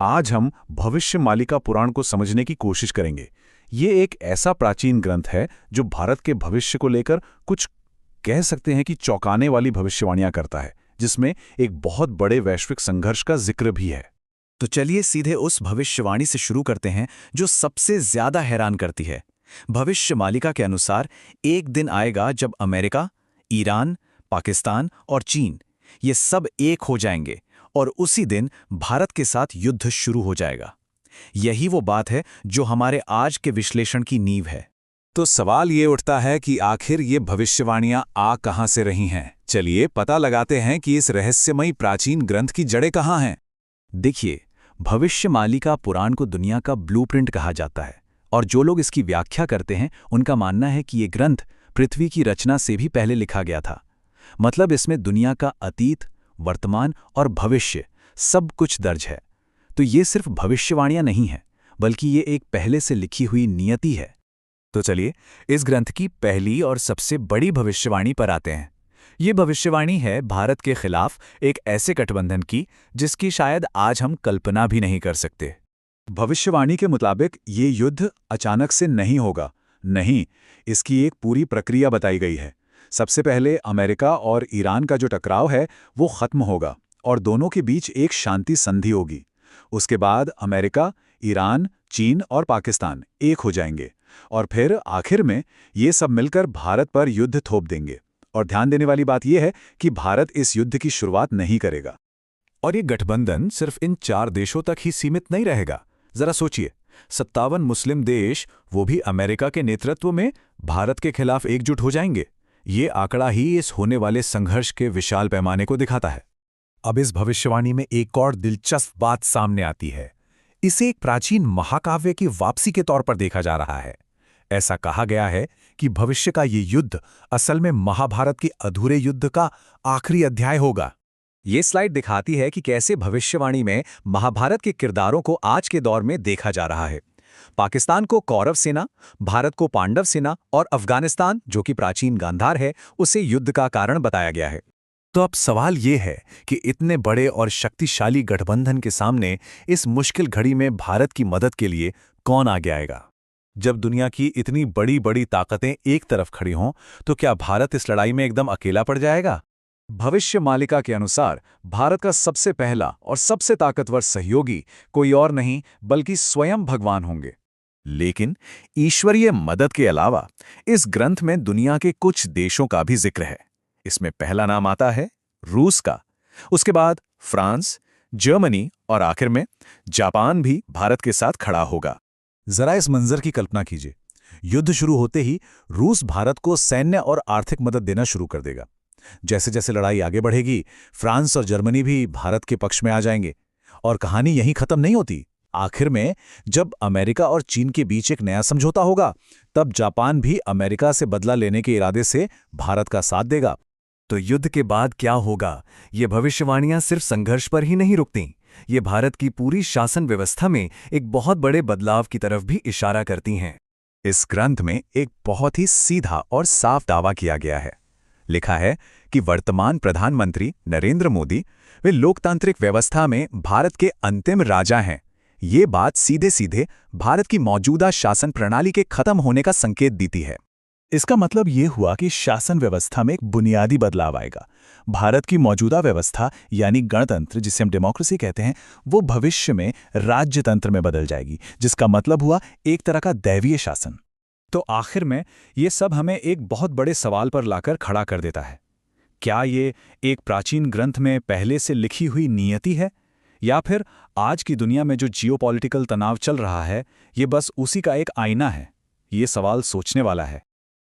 आज हम भविष्यमालिका पुराण को समझने की कोशिश करेंगे। ये एक ऐसा प्राचीन ग्रंथ है जो भारत के भविष्य को लेकर कुछ कह सकते हैं कि चौंकाने वाली भविष्यवाणियां करता है, जिसमें एक बहुत बड़े वैश्विक संघर्ष का जिक्र भी है। तो चलिए सीधे उस भविष्यवाणी से शुरू करते हैं जो सबसे ज्यादा हैरान करती है। भविष्यमालिका के अनुसार एक दिन आएगा जब अमेरिका, ईरान, पाकिस्तान और चीन ये सब एक हो जाएंगे और उसी दिन भारत के साथ युद्ध शुरू हो जाएगा। यही वो बात है जो हमारे आज के विश्लेषण की नींव है। तो सवाल ये उठता है कि आखिर ये भविष्यवाणियां आ कहां से रही हैं? चलिए पता लगाते हैं कि इस रहस्यमयी प्राचीन ग्रंथ की जड़ें कहां हैं। देखिए, भविष्यमालिका पुराण को दुनिया का ब्लूप्रिंट कहा जाता है और जो लोग इसकी व्याख्या करते हैं उनका मानना है कि ये ग्रंथ पृथ्वी की रचना से भी पहले लिखा गया था। मतलब इसमें दुनिया का अतीत, वर्तमान और भविष्य सब कुछ दर्ज है। तो ये सिर्फ भविष्यवाणियां नहीं है, बल्कि ये एक पहले से लिखी हुई नियति है। तो चलिए इस ग्रंथ की पहली और सबसे बड़ी भविष्यवाणी पर आते हैं। ये भविष्यवाणी है भारत के खिलाफ एक ऐसे गठबंधन की जिसकी शायद आज हम कल्पना भी नहीं कर सकते। भविष्यवाणी के मुताबिक ये युद्ध अचानक से नहीं होगा। नहीं, इसकी एक पूरी प्रक्रिया बताई गई है। सबसे पहले अमेरिका और ईरान का जो टकराव है वो खत्म होगा और दोनों के बीच एक शांति संधि होगी। उसके बाद अमेरिका, ईरान, चीन और पाकिस्तान एक हो जाएंगे और फिर आखिर में ये सब मिलकर भारत पर युद्ध थोप देंगे। और ध्यान देने वाली बात यह है कि भारत इस युद्ध की शुरुआत नहीं करेगा। और ये गठबंधन सिर्फ इन 4 देशों तक ही सीमित नहीं रहेगा। जरा सोचिए, 57 मुस्लिम देश, वो भी अमेरिका के नेतृत्व में, भारत के खिलाफ एकजुट हो जाएंगे। ये आंकड़ा ही इस होने वाले संघर्ष के विशाल पैमाने को दिखाता है। अब इस भविष्यवाणी में एक और दिलचस्प बात सामने आती है। इसे एक प्राचीन महाकाव्य की वापसी के तौर पर देखा जा रहा है। ऐसा कहा गया है कि भविष्य का ये युद्ध असल में महाभारत के अधूरे युद्ध का आखिरी अध्याय होगा। ये स्लाइड दिखाती है कि कैसे भविष्यवाणी में महाभारत के किरदारों को आज के दौर में देखा जा रहा है। पाकिस्तान को कौरव सेना, भारत को पांडव सेना और अफगानिस्तान, जो कि प्राचीन गांधार है, उसे युद्ध का कारण बताया गया है। तो अब सवाल ये है कि इतने बड़े और शक्तिशाली गठबंधन के सामने इस मुश्किल घड़ी में भारत की मदद के लिए कौन आगे आएगा? जब दुनिया की इतनी बड़ी बड़ी ताकतें एक तरफ खड़ी हों, तो क्या भारत इस लड़ाई में एकदम अकेला पड़ जाएगा? भविष्यमालिका के अनुसार भारत का सबसे पहला और सबसे ताकतवर सहयोगी कोई और नहीं बल्कि स्वयं भगवान होंगे। लेकिन ईश्वरीय मदद के अलावा इस ग्रंथ में दुनिया के कुछ देशों का भी जिक्र है। इसमें पहला नाम आता है रूस का, उसके बाद फ्रांस, जर्मनी और आखिर में जापान भी भारत के साथ खड़ा होगा। जरा इस मंजर की कल्पना कीजिए। युद्ध शुरू होते ही रूस भारत को सैन्य और आर्थिक मदद देना शुरू कर देगा। जैसे जैसे लड़ाई आगे बढ़ेगी, फ्रांस और जर्मनी भी भारत के पक्ष में आ जाएंगे। और कहानी यहीं खत्म नहीं होती। आखिर में जब अमेरिका और चीन के बीच एक नया समझौता होगा, तब जापान भी अमेरिका से बदला लेने के इरादे से भारत का साथ देगा। तो युद्ध के बाद क्या होगा? ये भविष्यवाणियां सिर्फ संघर्ष पर ही नहीं रुकती, ये भारत की पूरी शासन व्यवस्था में एक बहुत बड़े बदलाव की तरफ भी इशारा करती हैं। इस ग्रंथ में एक बहुत ही सीधा और साफ दावा किया गया है। लिखा है कि वर्तमान प्रधानमंत्री नरेंद्र मोदी वे लोकतांत्रिक व्यवस्था में भारत के अंतिम राजा हैं। ये बात सीधे सीधे भारत की मौजूदा शासन प्रणाली के खत्म होने का संकेत देती है। इसका मतलब ये हुआ कि शासन व्यवस्था में एक बुनियादी बदलाव आएगा। भारत की मौजूदा व्यवस्था यानी गणतंत्र, जिसे हम डेमोक्रेसी कहते हैं, वो भविष्य में राज्यतंत्र में बदल जाएगी, जिसका मतलब हुआ एक तरह का दैवीय शासन। तो आखिर में ये सब हमें एक बहुत बड़े सवाल पर लाकर खड़ा कर देता है। क्या ये एक प्राचीन ग्रंथ में पहले से लिखी हुई नियति है, या फिर आज की दुनिया में जो जियोपॉलिटिकल तनाव चल रहा है, ये बस उसी का एक आईना है? ये सवाल सोचने वाला है।